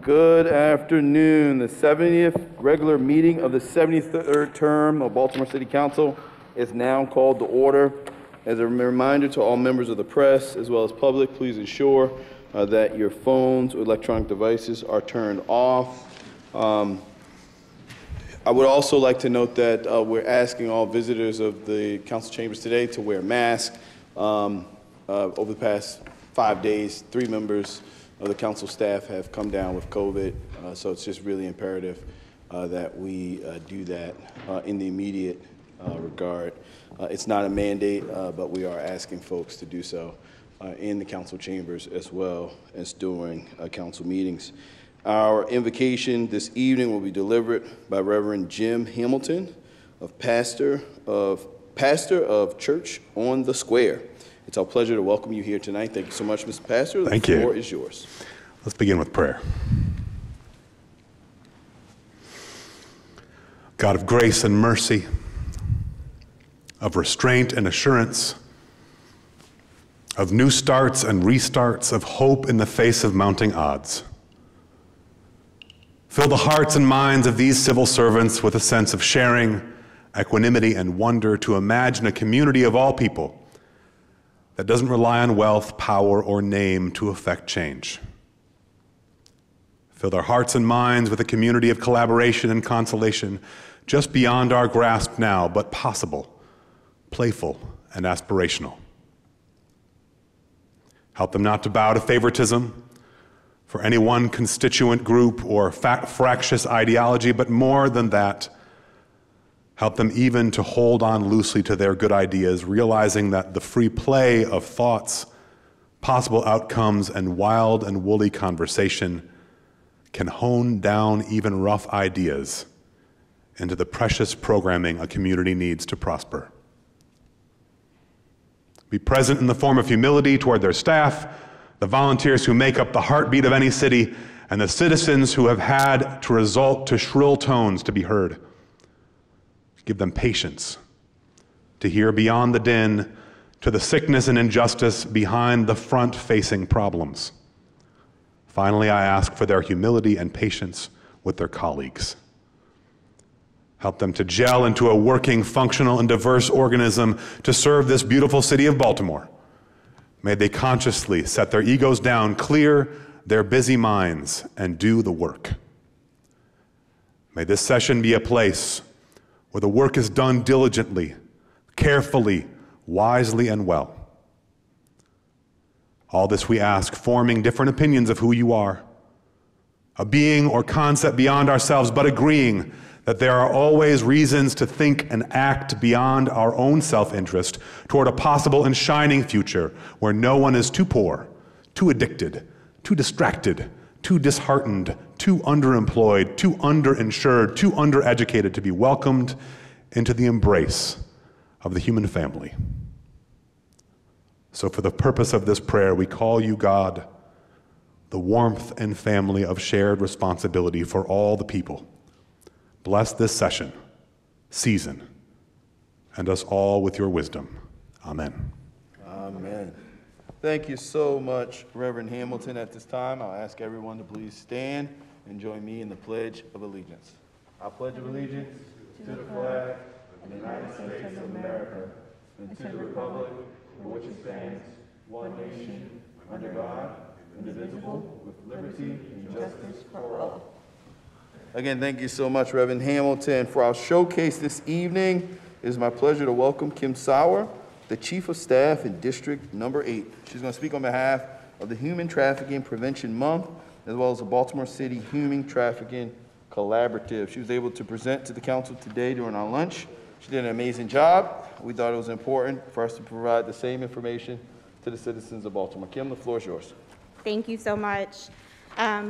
Good afternoon. The 70th regular meeting of the 73rd term of Baltimore City Council is now called to order. As a reminder to all members of the press as well as public, please ensure that your phones or electronic devices are turned off. I would also like to note that we're asking all visitors of the council chambers today to wear masks. Over the past 5 days, 3 members of the council staff have come down with COVID, so it's just really imperative that we do that in the immediate regard. It's not a mandate, but we are asking folks to do so in the council chambers as well as during council meetings. Our invocation this evening will be delivered by Reverend Jim Hamilton, pastor of Church on the Square. It's our pleasure to welcome you here tonight. Thank you so much, Mr. Pastor. Thank you. The floor is yours. Let's begin with prayer. God of grace and mercy, of restraint and assurance, of new starts and restarts, of hope in the face of mounting odds. Fill the hearts and minds of these civil servants with a sense of sharing, equanimity, and wonder to imagine a community of all people that doesn't rely on wealth, power, or name to effect change. Fill their hearts and minds with a community of collaboration and consolation just beyond our grasp now, but possible, playful, and aspirational. Help them not to bow to favoritism for any one constituent group or fractious ideology, but more than that, help them even to hold on loosely to their good ideas, realizing that the free play of thoughts, possible outcomes, and wild and woolly conversation can hone down even rough ideas into the precious programming a community needs to prosper. Be present in the form of humility toward their staff, the volunteers who make up the heartbeat of any city, and the citizens who have had to resort to shrill tones to be heard. Give them patience to hear beyond the din to the sickness and injustice behind the front-facing problems. Finally, I ask for their humility and patience with their colleagues. Help them to gel into a working, functional, and diverse organism to serve this beautiful city of Baltimore. May they consciously set their egos down, clear their busy minds, and do the work. May this session be a place where the work is done diligently, carefully, wisely, and well. All this we ask, forming different opinions of who you are, a being or concept beyond ourselves, but agreeing that there are always reasons to think and act beyond our own self-interest toward a possible and shining future where no one is too poor, too addicted, too distracted, too disheartened, too underemployed, too underinsured, too undereducated to be welcomed into the embrace of the human family. So for the purpose of this prayer, we call you, God, the warmth and family of shared responsibility for all the people. Bless this session, season, and us all with your wisdom. Amen. Amen. Thank you so much, Reverend Hamilton. At this time, I'll ask everyone to please stand and join me in the Pledge of Allegiance. I pledge of allegiance to the flag of the United States of America and to the republic for which it stands, one nation, under God, indivisible, with liberty and justice for all. Again, thank you so much, Reverend Hamilton. For our showcase this evening, it is my pleasure to welcome Kim Sauer, the Chief of Staff in District Number 8. She's going to speak on behalf of the Human Trafficking Prevention Month, as well as the Baltimore City Human Trafficking Collaborative. She was able to present to the council today during our lunch. She did an amazing job. We thought it was important for us to provide the same information to the citizens of Baltimore. Kim, the floor is yours. Thank you so much.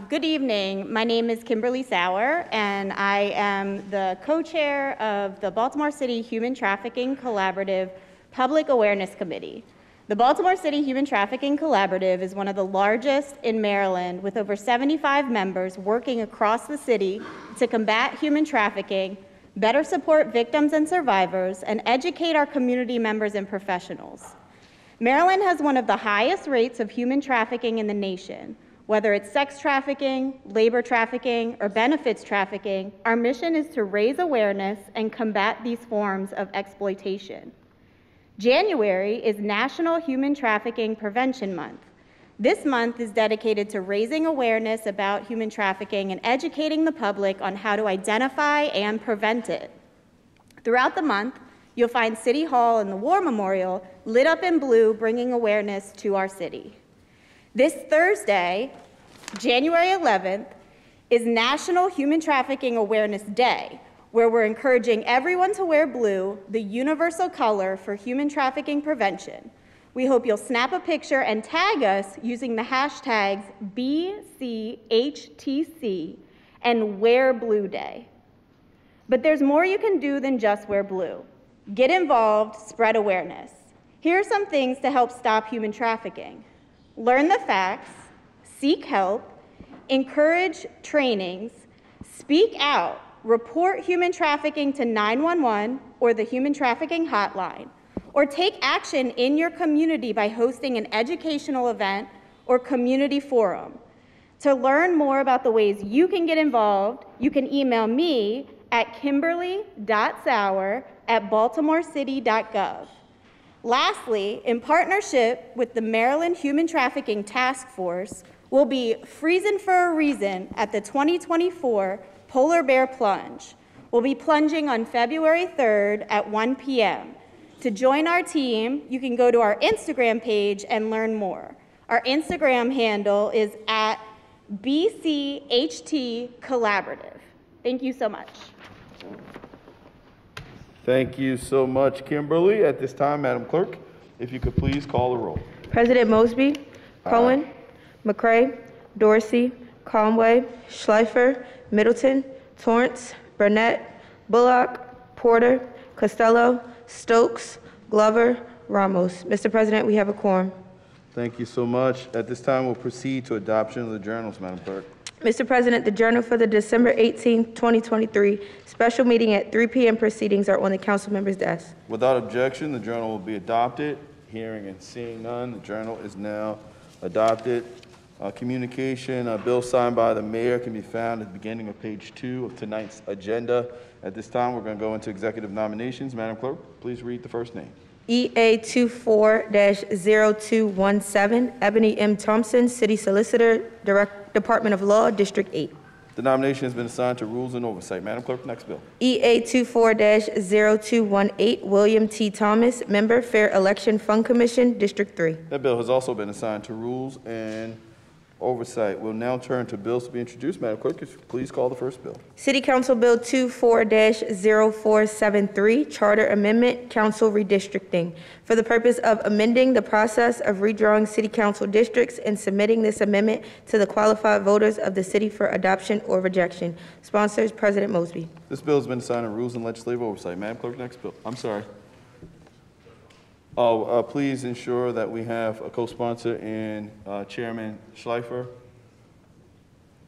Good evening. My name is Kimberly Sauer, and I am the co-chair of the Baltimore City Human Trafficking Collaborative Public Awareness Committee. The Baltimore City Human Trafficking Collaborative is one of the largest in Maryland, with over 75 members working across the city to combat human trafficking, better support victims and survivors, and educate our community members and professionals. Maryland has one of the highest rates of human trafficking in the nation, Whether it's sex trafficking, labor trafficking, or benefits trafficking, our mission is to raise awareness and combat these forms of exploitation. January is National Human Trafficking Prevention Month. This month is dedicated to raising awareness about human trafficking and educating the public on how to identify and prevent it. Throughout the month, you'll find City Hall and the War Memorial lit up in blue, bringing awareness to our city. This Thursday, January 11th, is National Human Trafficking Awareness Day, where we're encouraging everyone to wear blue, the universal color for human trafficking prevention. We hope you'll snap a picture and tag us using the hashtags BCHTC and Wear Blue Day. But there's more you can do than just wear blue. Get involved, spread awareness. Here are some things to help stop human trafficking. Learn the facts, seek help, encourage trainings, speak out, report human trafficking to 911 or the Human Trafficking Hotline, or take action in your community by hosting an educational event or community forum. To learn more about the ways you can get involved, you can email me at kimberly.sauer@baltimorecity.gov. Lastly, in partnership with the Maryland Human Trafficking Task Force, we'll be freezing for a reason at the 2024 Polar Bear Plunge. We'll be plunging on February 3rd at 1 p.m. To join our team, you can go to our Instagram page and learn more. Our Instagram handle is at BCHT Collaborative. Thank you so much. Thank you so much, Kimberly. At this time, Madam Clerk, if you could please call the roll. President Mosby, Cohen, McCray, Dorsey, Conway, Schleifer, Middleton, Torrance, Burnett, Bullock, Porter, Costello, Stokes, Glover, Ramos. Mr. President, we have a quorum. Thank you so much. At this time, we'll proceed to adoption of the journals, Madam Clerk. Mr. President, the journal for the December 18, 2023 special meeting at 3 p.m. proceedings are on the council member's desk. Without objection, the journal will be adopted. Hearing and seeing none, the journal is now adopted. Communication, a bill signed by the mayor can be found at the beginning of page 2 of tonight's agenda. At this time, we're going to go into executive nominations. Madam Clerk, please read the first name. EA 24-0217, Ebony M. Thompson, City Solicitor, Department of Law, District 8. The nomination has been assigned to Rules and Oversight. Madam Clerk, next bill. EA 24-0218, William T. Thomas, Member, Fair Election Fund Commission, District 3. That bill has also been assigned to Rules and Oversight. We'll now turn to bills to be introduced. Madam Clerk, if you please call the first bill. City Council Bill 24-0473, Charter Amendment, Council Redistricting, for the purpose of amending the process of redrawing city council districts and submitting this amendment to the qualified voters of the city for adoption or rejection. Sponsors, President Mosby. This bill has been assigned to Rules and Legislative Oversight. Madam Clerk, next bill. I'm sorry. Please ensure that we have a co-sponsor in Chairman Schleifer.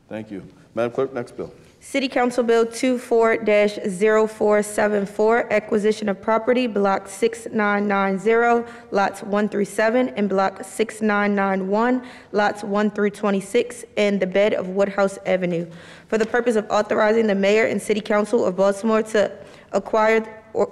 Thank you. Madam Clerk, next bill. City Council Bill 24-0474, Acquisition of Property, Block 6990, Lots 1 through 7, and Block 6991, Lots 1 through 26, in the bed of Woodhouse Avenue, for the purpose of authorizing the mayor and City Council of Baltimore to acquire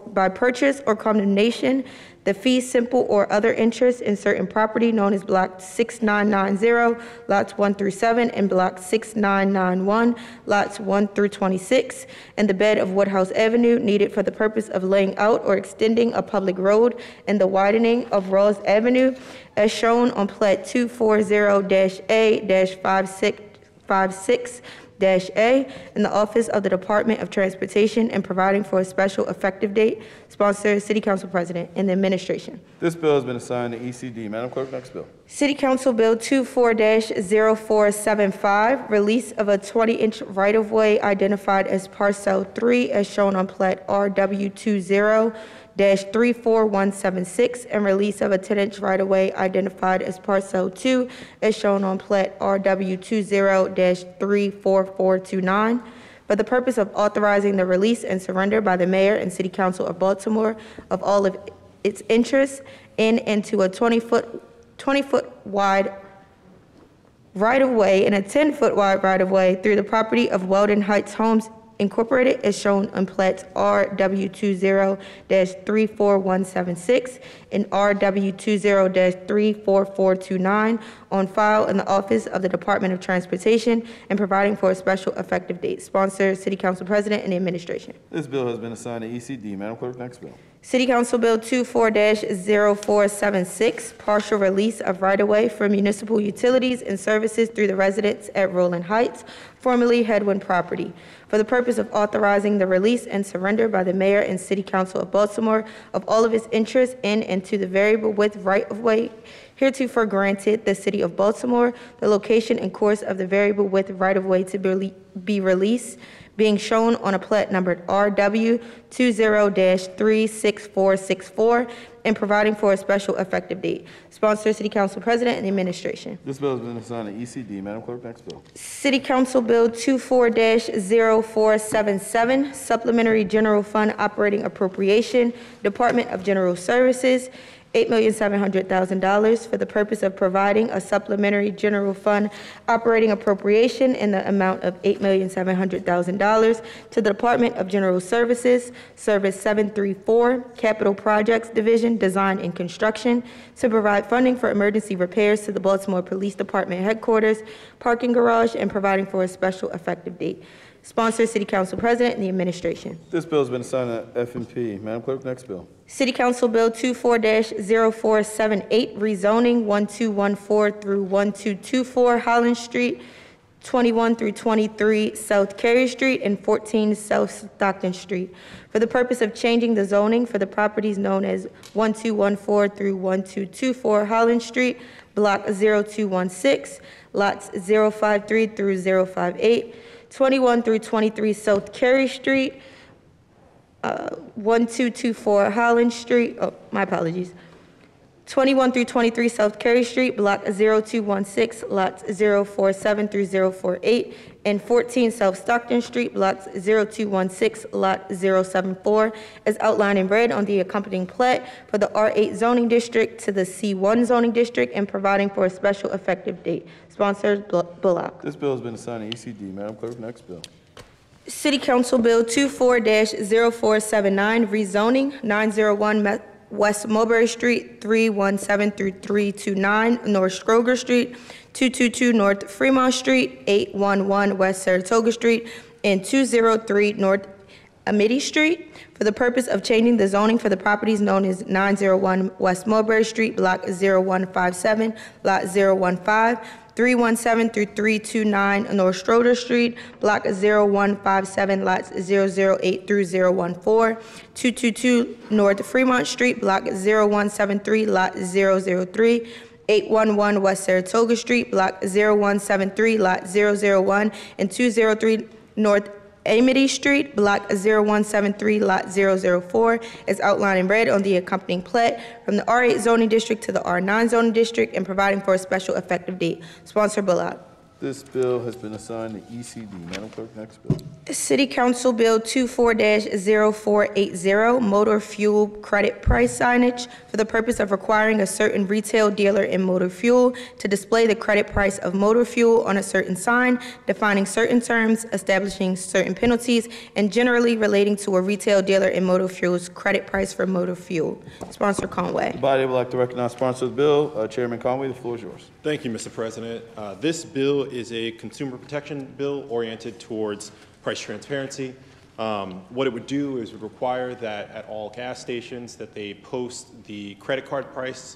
by purchase or condemnation the fee simple or other interest in certain property known as Block 6990, Lots 1 through 7, and Block 6991, Lots 1 through 26, and the bed of Woodhouse Avenue needed for the purpose of laying out or extending a public road and the widening of Ross Avenue, as shown on Plat 240-A-56 A in the Office of the Department of Transportation and providing for a special effective date. Sponsor, City Council President and the Administration. This bill has been assigned to ECD. Madam Clerk, next bill. City Council Bill 24-0475, release of a 20-inch right-of-way identified as Parcel 3 as shown on Plat RW20-34176, and release of a 10-inch right-of-way identified as Parcel 2 as shown on Plat RW20-34429, for the purpose of authorizing the release and surrender by the Mayor and City Council of Baltimore of all of its interests in and to a 20-foot wide right-of-way and a 10-foot wide right-of-way through the property of Weldon Heights Homes Incorporated as shown on plats RW20-34176 and RW20-34429 on file in the office of the Department of Transportation and providing for a special effective date. Sponsor, City Council President and the Administration. This bill has been assigned to ECD. Madam Clerk, next bill. City Council Bill 24-0476, partial release of right-of-way for municipal utilities and services through the residents at Rowland Heights, formerly Headwind property, for the purpose of authorizing the release and surrender by the Mayor and City Council of Baltimore of all of its interests in and to the variable width right-of-way heretofore granted the City of Baltimore, the location and course of the variable width right-of-way to be released, being shown on a plat numbered RW20-36464 and providing for a special effective date. Sponsor, City Council President and the Administration. This bill has been assigned to ECD. Madam Clerk, next bill. City Council Bill 24-0477, Supplementary General Fund Operating Appropriation, Department of General Services, $8,700,000 for the purpose of providing a supplementary general fund operating appropriation in the amount of $8,700,000 to the Department of General Services, Service 734, Capital Projects Division, Design and Construction, to provide funding for emergency repairs to the Baltimore Police Department headquarters, parking garage, and providing for a special effective date. Sponsor, City Council President and the Administration. This bill has been assigned to F&P. Madam Clerk, next bill. City Council Bill 24-0478, rezoning 1214 through 1224 Holland Street, 21 through 23 South Carey Street, and 14 South Stockton Street, for the purpose of changing the zoning for the properties known as 1214 through 1224 Holland Street, Block 0216, lots 053 through 058, 21 through 23 South Carey Street, 1224 Holland Street, my apologies, 21 through 23 South Carey Street, Block 0216, lots 047 through 048, and 14 South Stockton Street, Blocks 0216, Lot 074, as outlined in red on the accompanying plat for the R8 zoning district to the C1 zoning district and providing for a special effective date. Sponsored, Bullock. This bill has been assigned to ECD. Madam Clerk, next bill. City Council Bill 24-0479, rezoning 901 West Mulberry Street, 317 through 329 North Scroger Street, 222 North Fremont Street, 811 West Saratoga Street, and 203 North Amity Street, for the purpose of changing the zoning for the properties known as 901 West Mulberry Street, Block 0157, Lot 015, 317 through 329 North Schroeder Street, Block 0157, lots 008 through 014, 222 North Fremont Street, Block 0173, Lot 003, 811 West Saratoga Street, Block 0173, Lot 001, and 203 North Amity Street, Block 0173, Lot 004, as outlined in red on the accompanying plat from the R8 zoning district to the R9 zoning district and providing for a special effective date. Sponsor, Bullock. This bill has been assigned to ECD. Madam Clerk, next bill. City Council Bill 24-0480, motor fuel credit price signage for the purpose of requiring a certain retail dealer in motor fuel to display the credit price of motor fuel on a certain sign, defining certain terms, establishing certain penalties, and generally relating to a retail dealer in motor fuel's credit price for motor fuel. Sponsor, Conway. The body would like to recognize sponsor of the bill. Chairman Conway, the floor is yours. Thank you, Mr. President. This bill is a consumer protection bill oriented towards price transparency. What it would do is would require that at all gas stations that they post the credit card price.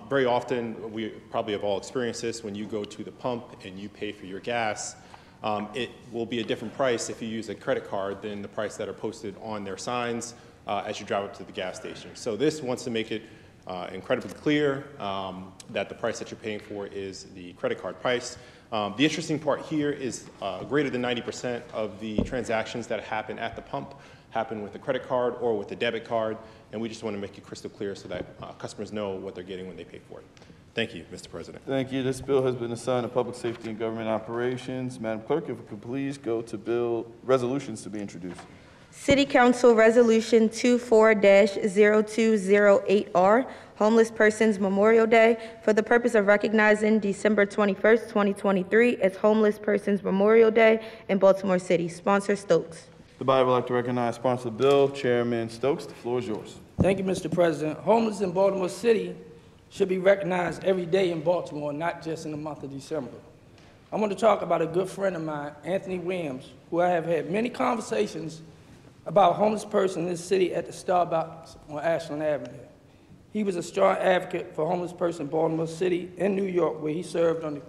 Very often, we probably have all experienced this, when you go to the pump and you pay for your gas, it will be a different price if you use a credit card than the price that are posted on their signs as you drive up to the gas station. So this wants to make it incredibly clear that the price that you're paying for is the credit card price. The interesting part here is greater than 90% of the transactions that happen at the pump happen with a credit card or with a debit card, and we just want to make it crystal clear so that customers know what they're getting when they pay for it. Thank you, Mr. President. Thank you. This bill has been assigned to Public Safety and Government Operations. Madam Clerk, if we could please go to resolutions to be introduced. City Council Resolution 24-0208R, Homeless Persons Memorial Day, for the purpose of recognizing December 21st, 2023 as Homeless Persons Memorial Day in Baltimore City. Sponsor Stokes. The body would like to recognize sponsor of the bill, Chairman Stokes. The floor is yours. Thank you, Mr. President. Homeless in Baltimore City should be recognized every day in Baltimore, not just in the month of December. I want to talk about a good friend of mine, Anthony Williams, who I have had many conversations about homeless person in this city at the Starbucks on Ashland Avenue. He was a strong advocate for homeless person in Baltimore City and New York, where he served on the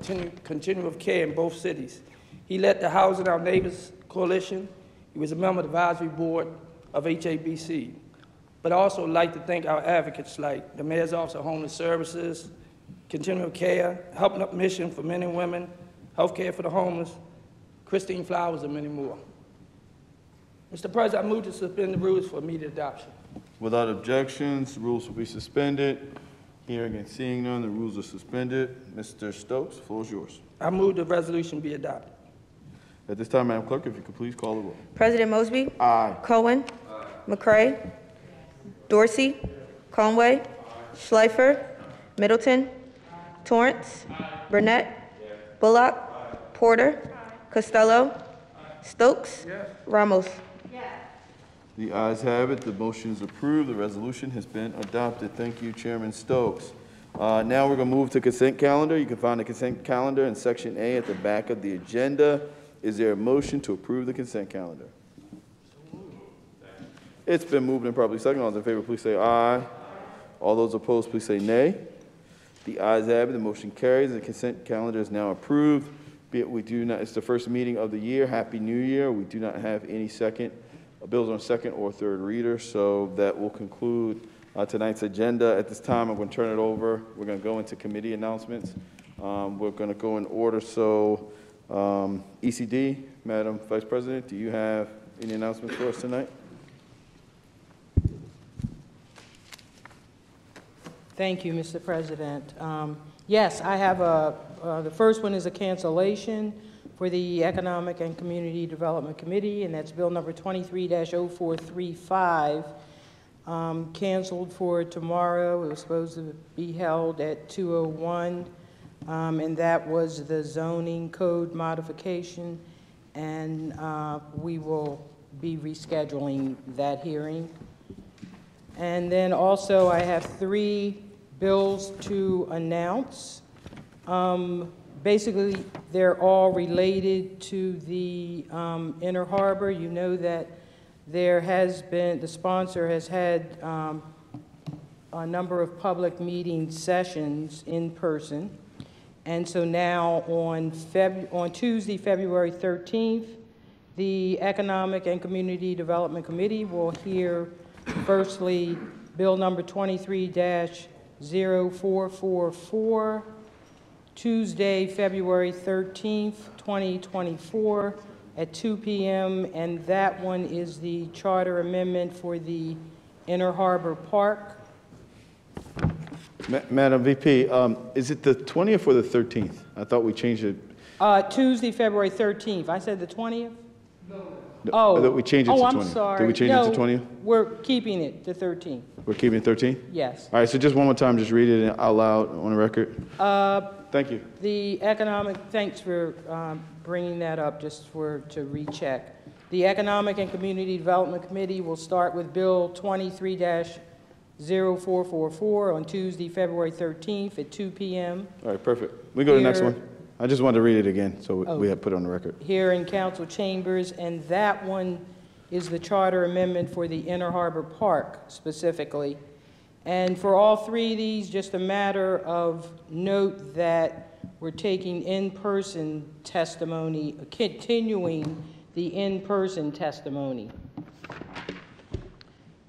continuum of care in both cities. He led the Housing Our Neighbors Coalition. He was a member of the advisory board of HABC. But I also like to thank our advocates like the Mayor's Office of Homeless Services, Continuum of Care, Helping Up Mission for Men and Women, Health Care for the Homeless, Christine Flowers, and many more. Mr. President, I move to suspend the rules for immediate adoption. Without objections, the rules will be suspended. Hearing and seeing none, the rules are suspended. Mr. Stokes, the floor is yours. I move the resolution be adopted. At this time, Madam Clerk, if you could please call the roll. President Mosby. Aye. Cohen. McCray. Dorsey. Conway. Schleifer. Middleton. Torrance. Burnett. Bullock. Porter. Costello. Stokes. Ramos. The ayes have it. The motion is approved. The resolution has been adopted. Thank you, Chairman Stokes. Now we're going to move to consent calendar. You can find the consent calendar in Section A at the back of the agenda. Is there a motion to approve the consent calendar? It's been moved and probably second. All those in favor, please say aye. All those opposed, please say nay. The ayes have it. The motion carries. The consent calendar is now approved. It's the first meeting of the year. Happy New Year. We do not have any bills on second or third reader, so that will conclude tonight's agenda. At this time, I'm going to turn it over. We're going to go into committee announcements. We're going to go in order. So, ECD, Madam Vice President, do you have any announcements for us tonight? Thank you, Mr. President. Yes, I have the first one is a cancellation for the Economic and Community Development Committee, and that's Bill number 23-0435, canceled for tomorrow. It was supposed to be held at 2:01, and that was the zoning code modification, and we will be rescheduling that hearing. And then also I have 3 bills to announce. Basically, they're all related to the Inner Harbor. You know that there has been, the sponsor has had a number of public meeting sessions in person. And so now on Tuesday, February 13th, the Economic and Community Development Committee will hear firstly Bill number 23-0444, Tuesday, February 13th, 2024 at 2 p.m. And that one is the charter amendment for the Inner Harbor Park. Madam VP, is it the 20th or the 13th? I thought we changed it. Tuesday, February 13th. I said the 20th? I thought we changed it to 20th. I'm sorry. Did we change it to 20th? We're keeping it to 13th. We're keeping it 13th? Yes. All right, so just one more time, just read it out loud on the record. Thank you. Thanks for bringing that up, just to recheck. The Economic and Community Development Committee will start with Bill 23-0444 on Tuesday, February 13th at 2 p.m. All right, perfect. We go to the next one. I just wanted to read it again, so we have put it on the record. Here in council chambers, and that one is the charter amendment for the Inner Harbor Park specifically. And for all 3 of these, just a matter of note that we're taking in-person testimony, continuing the in-person testimony.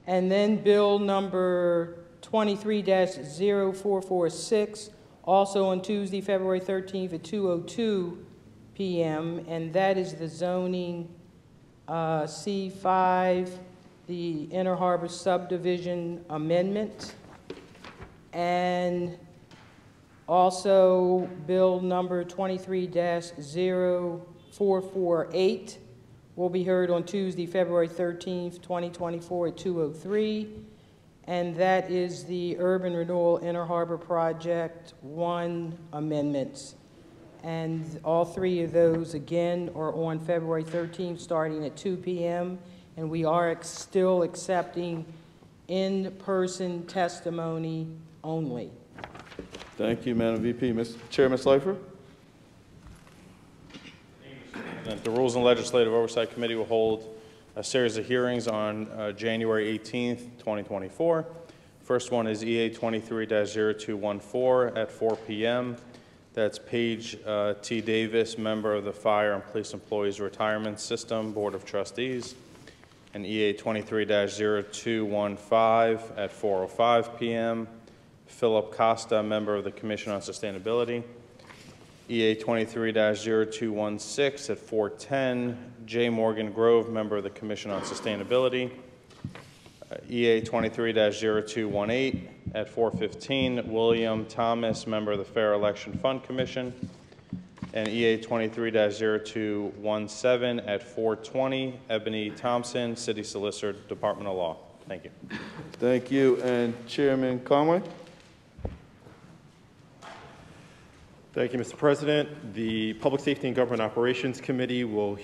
And then bill number 23-0446, also on Tuesday, February 13th at 2:02 p.m., and that is the zoning C5, the Inner Harbor Subdivision Amendment, and also bill number 23-0448 will be heard on Tuesday, February 13th, 2024 at 2:03. And that is the Urban Renewal Inner Harbor Project 1 amendments. And all three of those, again, are on February 13th, starting at 2 p.m. And we are still accepting in-person testimony only. Thank you, Madam VP. Chairman Schleifer? The Rules and Legislative Oversight Committee will hold a series of hearings on January 18th, 2024. First one is EA 23-0214 at 4 p.m. That's Paige T. Davis, member of the Fire and Police Employees Retirement System Board of Trustees. And EA 23-0215 at 4:05 p.m. Philip Costa, member of the Commission on Sustainability. EA 23-0216 at 4:10, J. Morgan Grove, member of the Commission on Sustainability. EA 23-0218 at 4:15, William Thomas, member of the Fair Election Fund Commission. And EA 23-0217 at 4:20, Ebony Thompson, City Solicitor, Department of Law. Thank you. Thank you. And Chairman Conway? Thank you, Mr. President. The Public Safety and Government Operations Committee will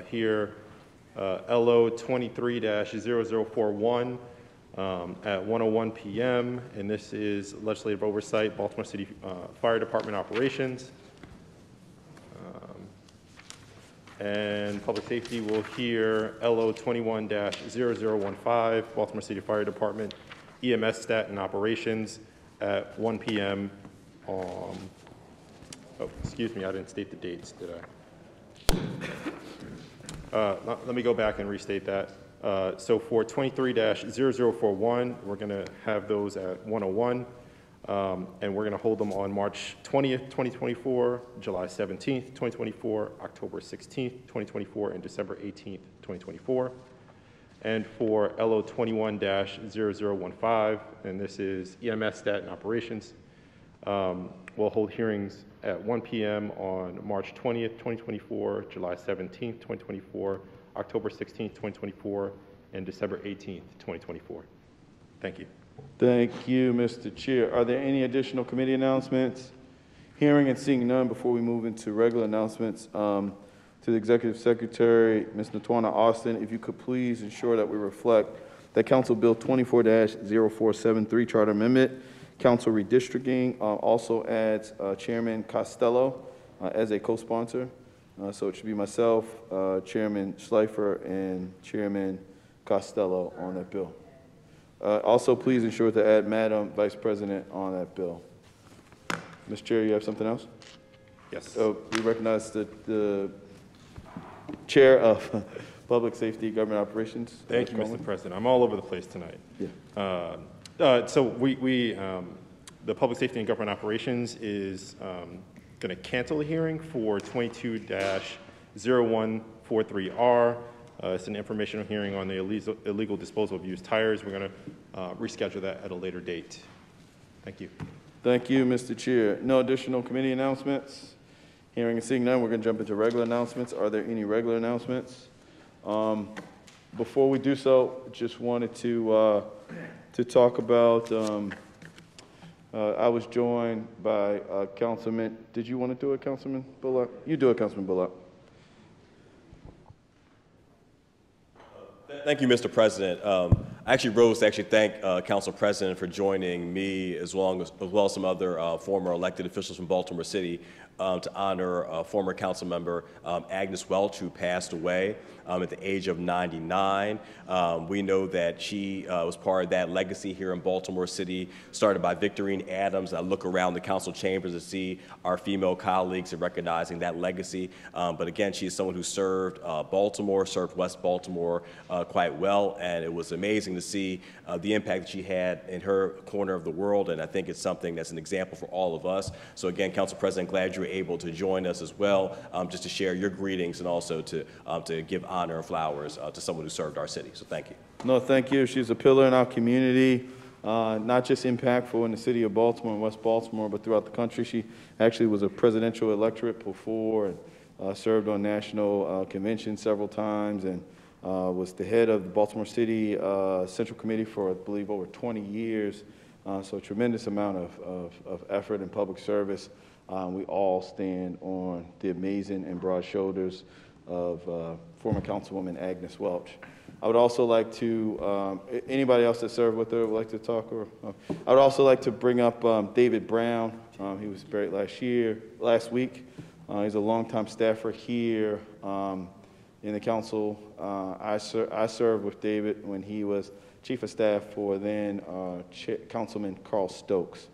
hear LO 23-0041 at 1:01 p.m. And this is Legislative Oversight, Baltimore City Fire Department Operations. And Public Safety will hear LO 21-0015, Baltimore City Fire Department, EMS Stat and Operations at 1 p.m. Oh, excuse me, I didn't state the dates, did I? Let me go back and restate that. So for 23-0041, we're going to have those at 1:01, and we're going to hold them on March 20th, 2024, July 17th, 2024, October 16th, 2024, and December 18th, 2024. And for LO 21-0015, and this is EMS Stat and Operations, we'll hold hearings at 1 p.m. on March 20th, 2024, July 17th, 2024, October 16th, 2024, and December 18th, 2024. Thank you. Thank you, Mr. Chair. Are there any additional committee announcements? Hearing and seeing none, before we move into regular announcements, to the Executive Secretary, Ms. Natwana Austin, if you could please ensure that we reflect that Council Bill 24-0473 Charter Amendment, Council Redistricting, also adds Chairman Costello as a co-sponsor. So it should be myself, Chairman Schleifer, and Chairman Costello on that bill. Also, please ensure to add Madam Vice President on that bill. Mr. Chair, you have something else? Yes. We recognize the Chair of Public Safety Government Operations. Thank you, Mr. President. I'm all over the place tonight. Yeah. So the Public Safety and Government Operations is going to cancel a hearing for 22-0143R. It's an informational hearing on the illegal disposal of used tires. We're going to reschedule that at a later date. Thank you. Thank you, Mr. Chair. No additional committee announcements? Hearing and seeing none, we're going to jump into regular announcements. Are there any regular announcements? Before we do so, just wanted to talk about, I was joined by Councilman, did you want to do it, Councilman Bullock? You do it, Councilman Bullock. Thank you, Mr. President. I actually rose to thank Council President for joining me as well as some other former elected officials from Baltimore City to honor former council member Agnes Welch, who passed away at the age of 99. We know that she was part of that legacy here in Baltimore City, started by Victorine Adams. I look around the council chambers to see our female colleagues and recognizing that legacy. But again, she is someone who served Baltimore, served West Baltimore quite well, and it was amazing to see the impact that she had in her corner of the world, and I think it's something that's an example for all of us. So again, Council President, glad you were able to join us as well, just to share your greetings and also to give honor and flowers to someone who served our city. So thank you. No, thank you. She's a pillar in our community, not just impactful in the city of Baltimore and West Baltimore, but throughout the country. She actually was a presidential electorate before, and served on national conventions several times, and was the head of the Baltimore City Central Committee for, I believe, over 20 years. So a tremendous amount of effort and public service. We all stand on the amazing and broad shoulders of former Councilwoman Agnes Welch. I would also like to, anybody else that served with her would like to talk? I would also like to bring up David Brown. He was buried last week. He's a longtime staffer here in the council. I served with David when he was Chief of Staff for then Councilman Carl Stokes.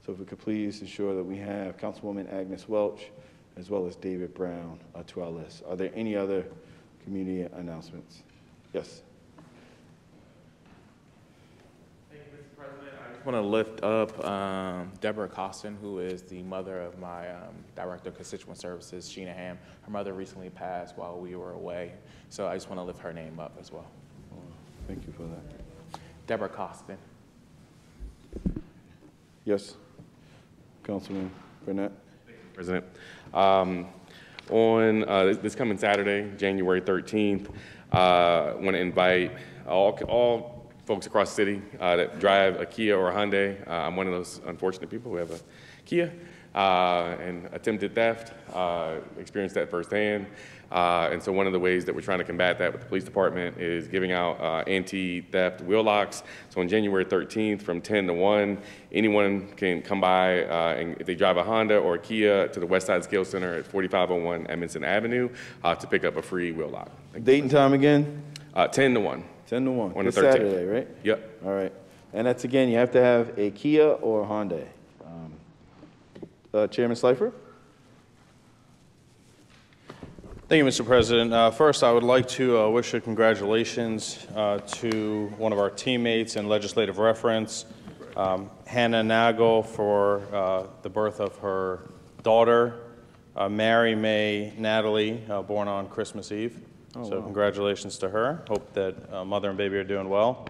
So if we could please ensure that we have Councilwoman Agnes Welch as well as David Brown to our list. Are there any other community announcements? Yes. Thank you, Mr. President. I just want to lift up Deborah Costin, who is the mother of my Director of Constituent Services, Sheena Ham. Her mother recently passed while we were away, so I just want to lift her name up as well. Thank you for that. Deborah Costin. Yes. Councilman Burnett. Thank you, President. On this coming Saturday, January 13th, I want to invite all folks across the city that drive a Kia or a Hyundai. I'm one of those unfortunate people who have a Kia and attempted theft, experienced that firsthand. And so one of the ways that we're trying to combat that with the police department is giving out anti-theft wheel locks. So on January 13th from 10 to 1, anyone can come by and if they drive a Honda or a Kia to the West Side Scale Center at 4501 Edmondson Avenue to pick up a free wheel lock. Date and time again? 10 to 1. 10 to 1. On This the 13th. Saturday, right? Yep. All right. And that's, again, you have to have a Kia or a Hyundai. Chairman Slifer? Thank you, Mr. President. First, I would like to wish a congratulations to one of our teammates in legislative reference, Hannah Nagel, for the birth of her daughter, Mary May Natalie, born on Christmas Eve. So congratulations to her. Hope that mother and baby are doing well.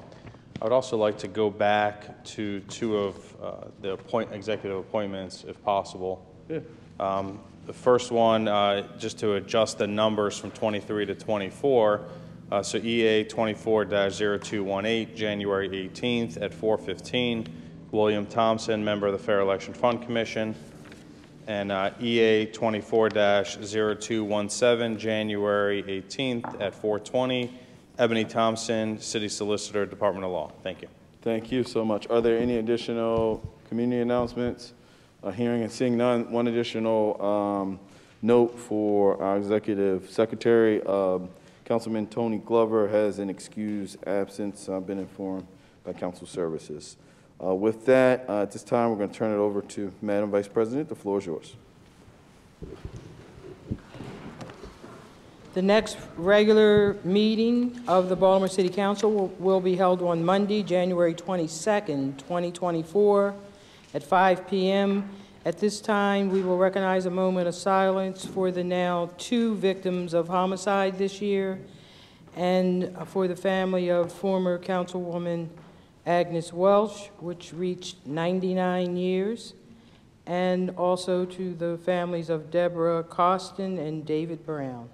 I would also like to go back to two of the executive appointments, if possible. Yeah. The first one, just to adjust the numbers from 23 to 24, so EA 24-0218, January 18th at 4:15, William Thompson, member of the Fair Election Fund Commission, and EA 24-0217, January 18th at 4:20, Ebony Thompson, City Solicitor, Department of Law. Thank you. Thank you so much. Are there any additional community announcements? Hearing and seeing none, one additional note for our Executive Secretary. Councilman Tony Glover has an excused absence. I've been informed by Council Services. With that, at this time, we're going to turn it over to Madam Vice President. The floor is yours. The next regular meeting of the Baltimore City Council will be held on Monday, January 22nd, 2024, at 5 p.m. At this time, we will recognize a moment of silence for the now 2 victims of homicide this year and for the family of former Councilwoman Agnes Welch, which reached 99 years, and also to the families of Deborah Costin and David Brown.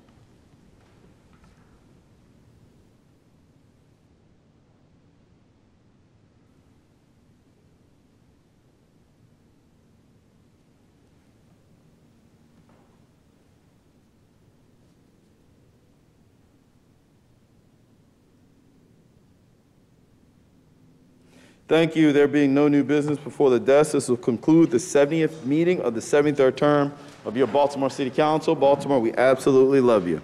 Thank you. There being no new business before the desk, this will conclude the 70th meeting of the 73rd term of your Baltimore City Council. Baltimore, we absolutely love you.